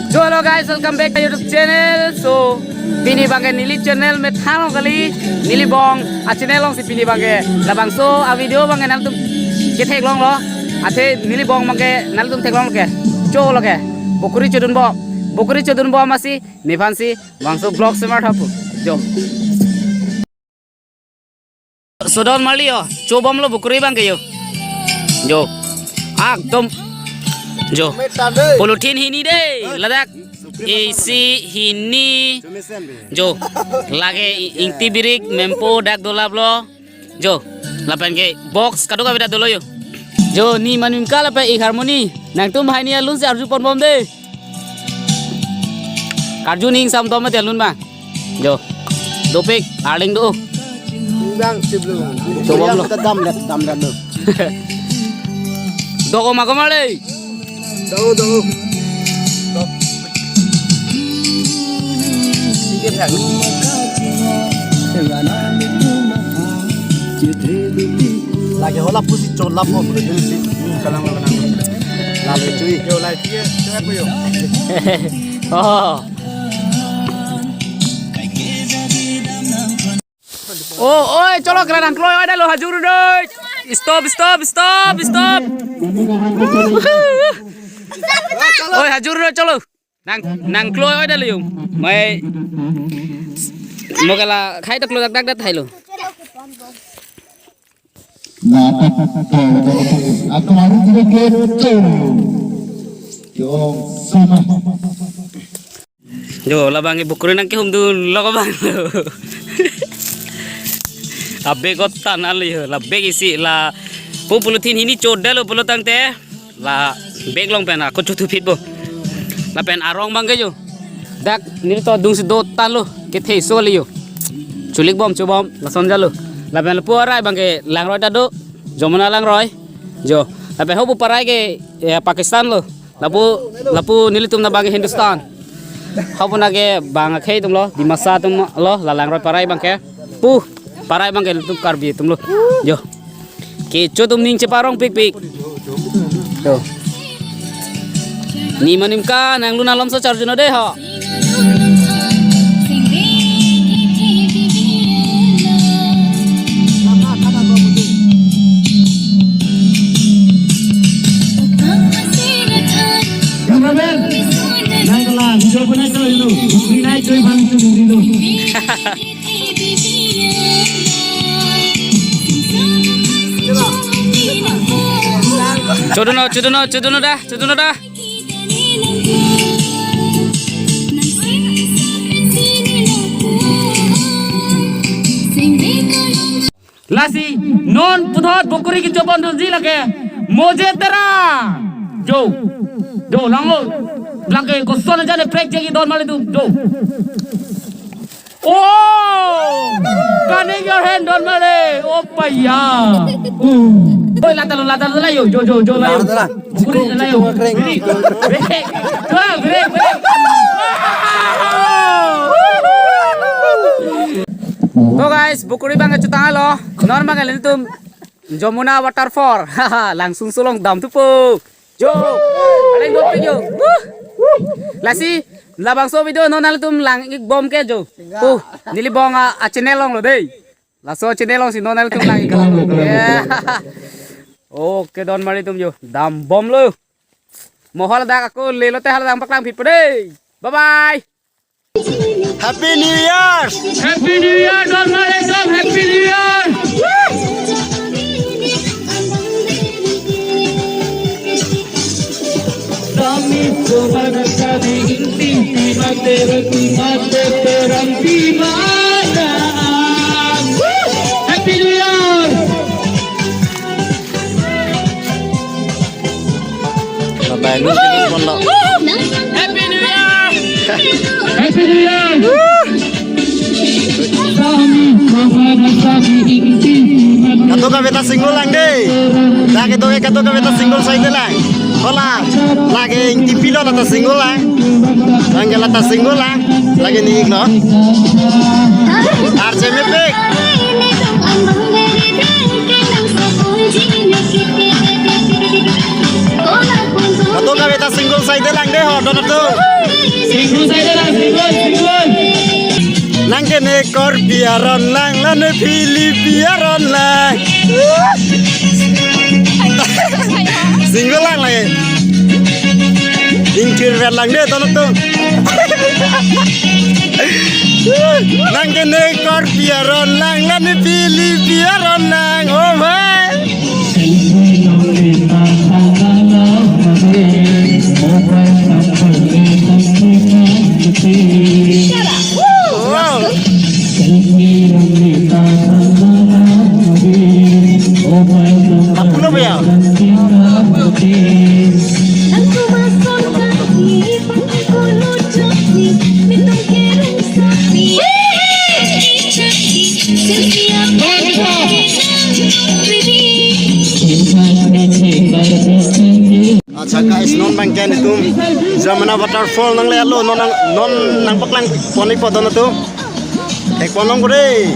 So hello guys, welcome back to YouTube channel. So pini bangke nili channel में थानो kali nili bong a channel long si pini bangke labang so a video bangke nal tum ke thek long lo athe nili bong bangke nal tum thek long ke cho lo ke bokuri chodun bo masi nivansi bangso vlog smart hapu jo so don malio cho bom lo bokuri bangke yo jo akdom jo polutin hini deh ladak isi hini jo lage ingti birik mempo dak dolap lo jo lapan ke box kado ka beda dolo yo jo ni manum kala pa ik harmoni nang tum hai ni alun se arju pon bom de karju ning sam tom te alun ba jo dopik arling do Bang sebelum. Coba belum. Kita dam lo. Doko makamale. Tahu. Sikit kan. Lagi hola pusi colap mo boleh jadi sih. Kalang. Lalu cuy. Yo lagi dia, jangan apa yo. Oh. Oh, oi, colok keran kloy ada lo hajur doi. Stop. Oi, hajur doi colo. Nang kloy ada lo yung. Mai mo kala khai tak lo dak thai lo. Aku mau juga sama. Jo, labangi bukuri nang ke humdu logo bang. Abe gotan ali la beg isi la pulutin ini codel lo pulutang teh la beg long pen aku cutu fit bo la pen arong bang jo dak ni to dung si do tan lo ke the so li yo culik bom cobom la son jalo la pen pu arai bang ke lang roi ta do jomana lang roi jo la pen hobu parai ke Pakistan lo lapu nili tum na bang Hindustan hobu na ke bang khai tum lo di masa tum lo la lang roi parai bang ke pu parai bang ke tum karbi tum lo jo ke cho tum ning ceparong pik to ni manim ka nang luna lom so charjuno de ho Kameramen, naik kelas, video pun naik dulu, naik cuy bang dulu. Cudono dah. Lasi non puthot bokuri ki chobon doji lage moje tera jo langlo lage ko son jane prek jegi don male tu jo oh cunning your hand don male oh paya oi lata la yo jo la yo bokuri la yo break तो guys, bukuri bang cutang lo, normal kali itu Jomuna waterfall, langsung sulong dam tupu, jo, paling doping yo, lasi, labang so video nonal tum lang ik bom ke jo, nili bong a channel long lo deh, laso channel long si nonal tum lang ik lo, oke don mari tum jo, dam bom lo, mohon dak aku lelo teh hal dam paklang fit pede, bye bye. Happy New Year! Happy New Year, Don Malekam, Happy New Year! Kami coba kami inti mate terang di mana? Happy New Year! Bye lu sini polo. Happy New Year! Happy New Year! Kato ka beta single lang deh. Lagi to kato ka beta single side lang. Hola, lagi inti pilo lata single lang. Angela lata single lang. Lagi ni igno. RCMP. Kato ka beta single side lang deh ho dono tu. Nang kene kor biaron lang lan pili biaron lang. Single lang lagi. Ingkir lang deh tono tuh. Nang kene kor biaron lang lan pili biaron lang. Oh my. Wow. Aku lo ya. अच्छा guys, non bangkian itu Zamana waterfall nang lelo non nang paklang poni podon itu. Ek ponong gede.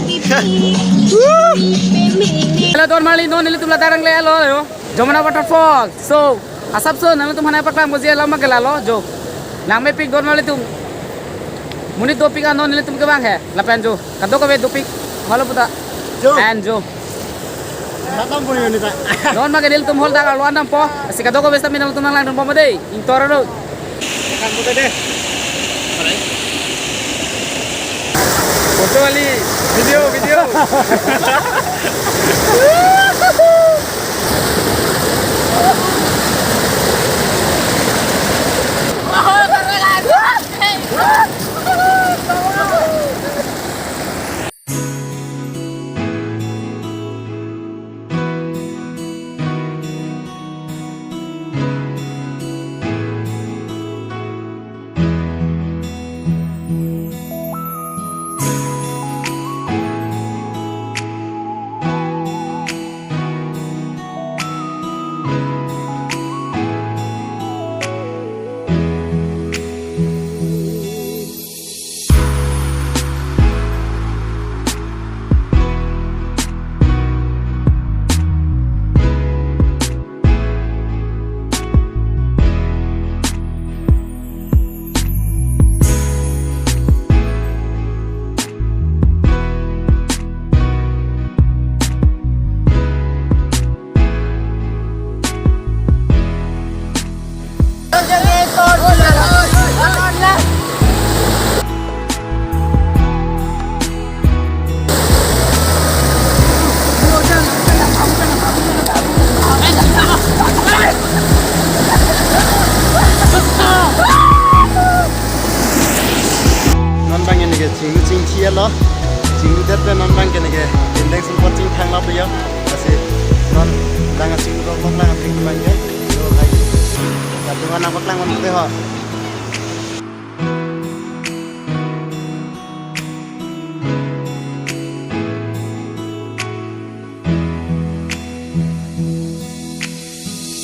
Hello don mali non ile tumla tarang lelo yo. Jamana waterfall. So, asap so nang tum hanai paklang bozi lama ke lalo jo. Nang me pik don mali tum. Muni to pik non ile tum ke bang hai. Lapan jo. Kado ka be to pik. Halo puta. Jo. And jo. Datang pun ini tak. Don magadil tum hol dagal wan po. Sikado ko besta minal tum nang lang po madei. Intoro do. Kan puta deh. Foto ali. Video. lo chính đất bên non bang cái này cái index của chính thang lắm bây giờ kasi non đang ở chính rồi không đang ở chính bang cái rồi hay đặt tụi anh bắt lang con tê họ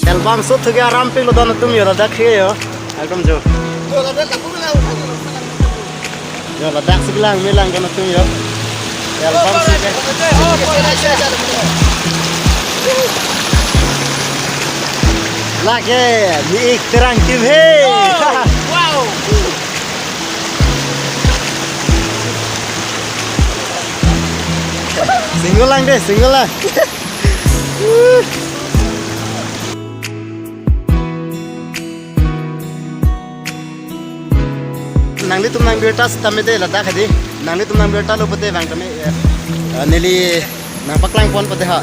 album sốt thực ra ram pe lo don tum yo dak khie yo album jo yo la dak siglang milang kan tum yo album sih lagi mi ik terang tim he wow single lang deh single lang nangli tum nang berta stame de lada khadi nangli tum nang berta lo pate bang kami neli nang paklang pon pate ha